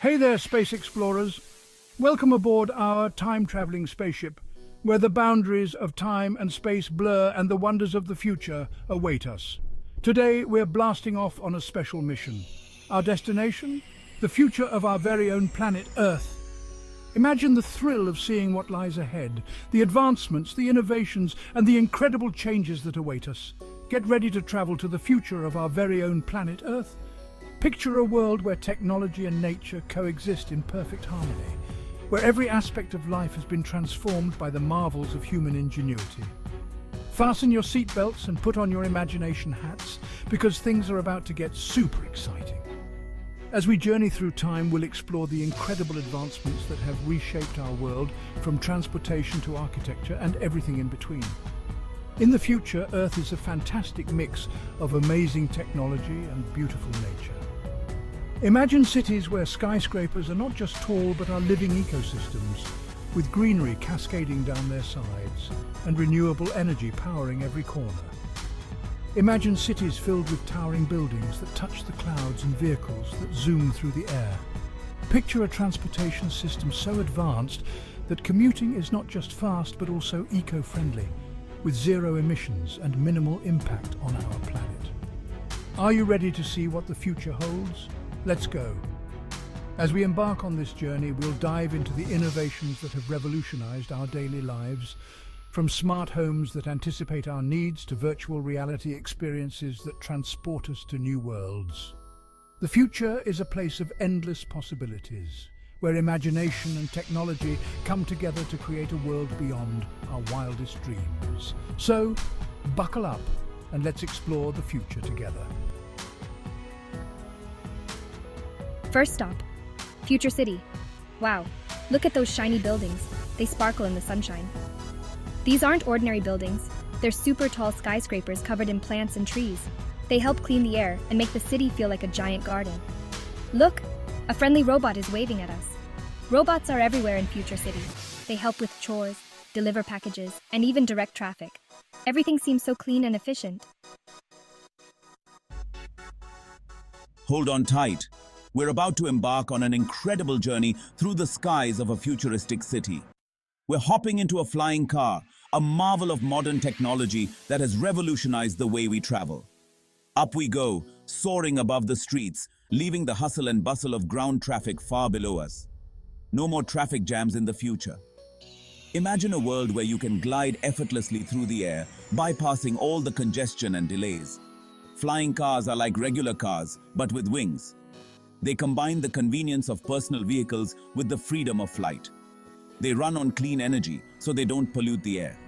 Hey there, space explorers. Welcome aboard our time-traveling spaceship, where the boundaries of time and space blur and the wonders of the future await us. Today, we're blasting off on a special mission. Our destination? The future of our very own planet Earth. Imagine the thrill of seeing what lies ahead, the advancements, the innovations, and the incredible changes that await us. Get ready to travel to the future of our very own planet Earth. Picture a world where technology and nature coexist in perfect harmony, where every aspect of life has been transformed by the marvels of human ingenuity. Fasten your seatbelts and put on your imagination hats, because things are about to get super exciting. As we journey through time, we'll explore the incredible advancements that have reshaped our world, from transportation to architecture and everything in between. In the future, Earth is a fantastic mix of amazing technology and beautiful nature. Imagine cities where skyscrapers are not just tall but are living ecosystems, with greenery cascading down their sides and renewable energy powering every corner. Imagine cities filled with towering buildings that touch the clouds and vehicles that zoom through the air. Picture a transportation system so advanced that commuting is not just fast but also eco-friendly, with zero emissions and minimal impact on our planet. Are you ready to see what the future holds? Let's go. As we embark on this journey, we'll dive into the innovations that have revolutionized our daily lives, from smart homes that anticipate our needs to virtual reality experiences that transport us to new worlds. The future is a place of endless possibilities, where imagination and technology come together to create a world beyond our wildest dreams. So, buckle up and let's explore the future together. First stop, Future City. Wow, look at those shiny buildings. They sparkle in the sunshine. These aren't ordinary buildings. They're super tall skyscrapers covered in plants and trees. They help clean the air and make the city feel like a giant garden. Look, a friendly robot is waving at us. Robots are everywhere in Future City. They help with chores, deliver packages, and even direct traffic. Everything seems so clean and efficient. Hold on tight. We're about to embark on an incredible journey through the skies of a futuristic city. We're hopping into a flying car, a marvel of modern technology that has revolutionized the way we travel. Up we go, soaring above the streets, leaving the hustle and bustle of ground traffic far below us. No more traffic jams in the future. Imagine a world where you can glide effortlessly through the air, bypassing all the congestion and delays. Flying cars are like regular cars, but with wings. They combine the convenience of personal vehicles with the freedom of flight. They run on clean energy, so they don't pollute the air.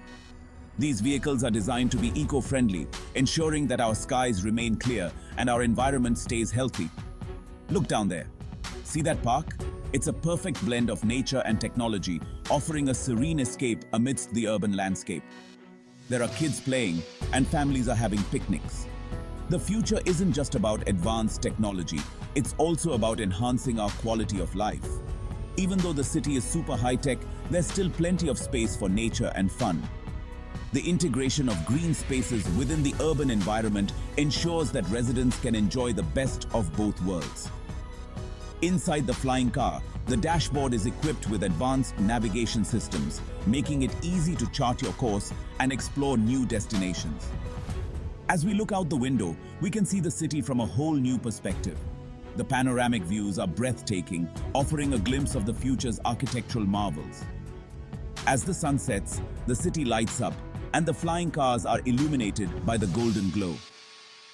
These vehicles are designed to be eco-friendly, ensuring that our skies remain clear and our environment stays healthy. Look down there. See that park? It's a perfect blend of nature and technology, offering a serene escape amidst the urban landscape. There are kids playing, and families are having picnics. The future isn't just about advanced technology, it's also about enhancing our quality of life. Even though the city is super high-tech, there's still plenty of space for nature and fun. The integration of green spaces within the urban environment ensures that residents can enjoy the best of both worlds. Inside the flying car, the dashboard is equipped with advanced navigation systems, making it easy to chart your course and explore new destinations. As we look out the window, we can see the city from a whole new perspective. The panoramic views are breathtaking, offering a glimpse of the future's architectural marvels. As the sun sets, the city lights up, and the flying cars are illuminated by the golden glow.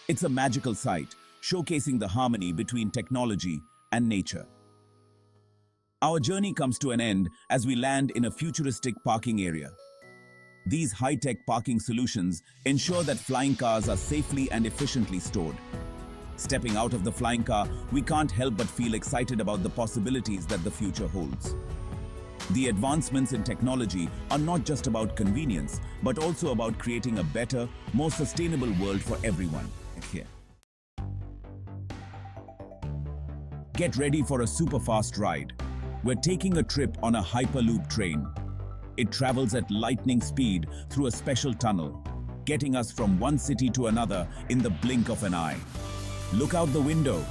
It's a magical sight, showcasing the harmony between technology and nature. Our journey comes to an end as we land in a futuristic parking area. These high-tech parking solutions ensure that flying cars are safely and efficiently stored. Stepping out of the flying car, we can't help but feel excited about the possibilities that the future holds. The advancements in technology are not just about convenience, but also about creating a better, more sustainable world for everyone. Here. Get ready for a super fast ride. We're taking a trip on a hyperloop train. It travels at lightning speed through a special tunnel, getting us from one city to another in the blink of an eye. Look out the window.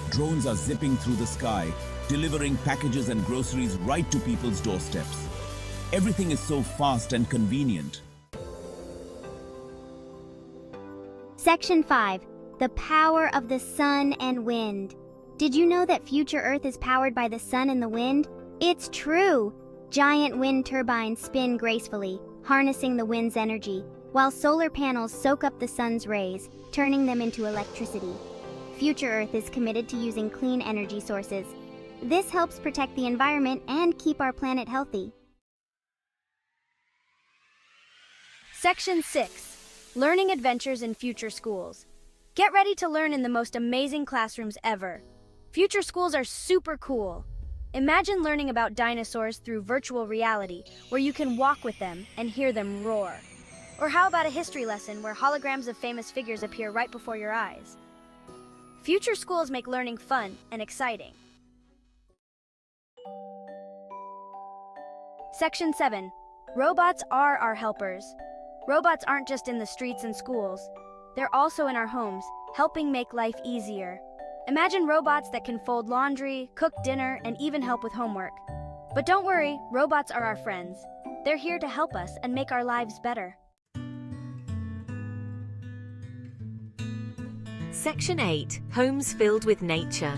Drones are zipping through the sky, delivering packages and groceries right to people's doorsteps. Everything is so fast and convenient. Section 5. The power of the sun and wind. Did you know that future Earth is powered by the sun and the wind? It's true! Giant wind turbines spin gracefully, harnessing the wind's energy, while solar panels soak up the sun's rays, turning them into electricity. Future Earth is committed to using clean energy sources. This helps protect the environment and keep our planet healthy. Section 6. Learning Adventures in Future Schools. Get ready to learn in the most amazing classrooms ever. Future schools are super cool. Imagine learning about dinosaurs through virtual reality, where you can walk with them and hear them roar. Or how about a history lesson where holograms of famous figures appear right before your eyes? Future schools make learning fun and exciting. Section 7. Robots are our helpers. Robots aren't just in the streets and schools. They're also in our homes, helping make life easier. Imagine robots that can fold laundry, cook dinner, and even help with homework. But don't worry, robots are our friends. They're here to help us and make our lives better. Section 8. Homes filled with nature.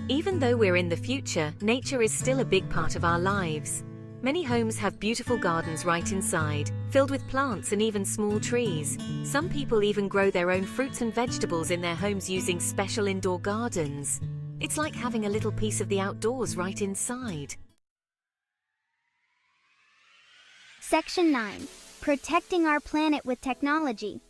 Even though we're in the future, nature is still a big part of our lives. Many homes have beautiful gardens right inside, filled with plants and even small trees. Some people even grow their own fruits and vegetables in their homes using special indoor gardens. It's like having a little piece of the outdoors right inside. Section 9. Protecting our planet with technology.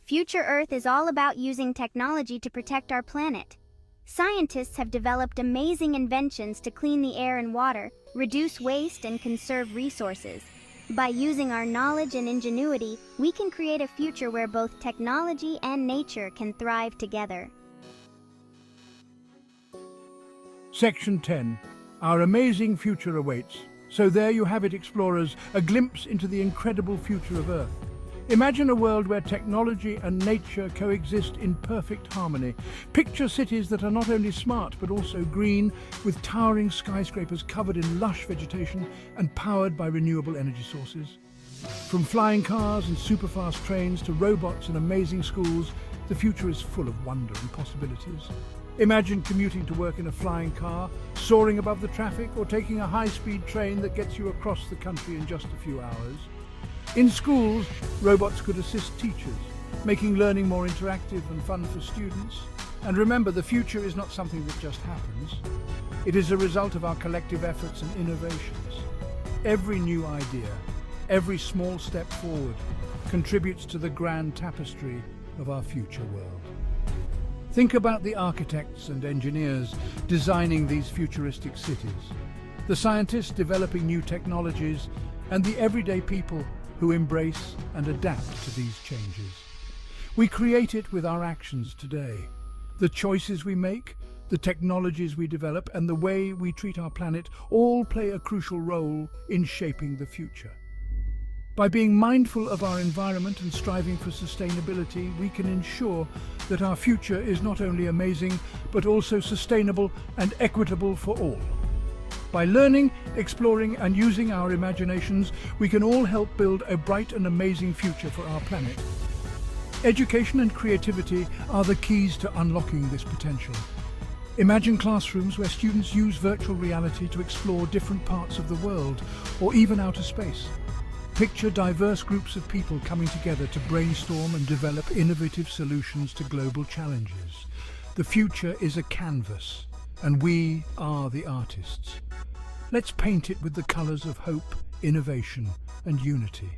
Future Earth is all about using technology to protect our planet. Scientists have developed amazing inventions to clean the air and water, reduce waste, and conserve resources. By using our knowledge and ingenuity, we can create a future where both technology and nature can thrive together. Section 10. Our amazing future awaits. So there you have it, explorers, a glimpse into the incredible future of Earth. Imagine a world where technology and nature coexist in perfect harmony. Picture cities that are not only smart but also green, with towering skyscrapers covered in lush vegetation and powered by renewable energy sources. From flying cars and superfast trains to robots and amazing schools, the future is full of wonder and possibilities. Imagine commuting to work in a flying car, soaring above the traffic, or taking a high-speed train that gets you across the country in just a few hours. In schools, robots could assist teachers, making learning more interactive and fun for students. And remember, the future is not something that just happens. It is a result of our collective efforts and innovations. Every new idea, every small step forward, contributes to the grand tapestry of our future world. Think about the architects and engineers designing these futuristic cities, the scientists developing new technologies, and the everyday people who embrace and adapt to these changes. We create it with our actions today. The choices we make, the technologies we develop, and the way we treat our planet all play a crucial role in shaping the future. By being mindful of our environment and striving for sustainability, we can ensure that our future is not only amazing, but also sustainable and equitable for all. By learning, exploring, and using our imaginations, we can all help build a bright and amazing future for our planet. Education and creativity are the keys to unlocking this potential. Imagine classrooms where students use virtual reality to explore different parts of the world, or even outer space. Picture diverse groups of people coming together to brainstorm and develop innovative solutions to global challenges. The future is a canvas, and we are the artists. Let's paint it with the colors of hope, innovation, and unity.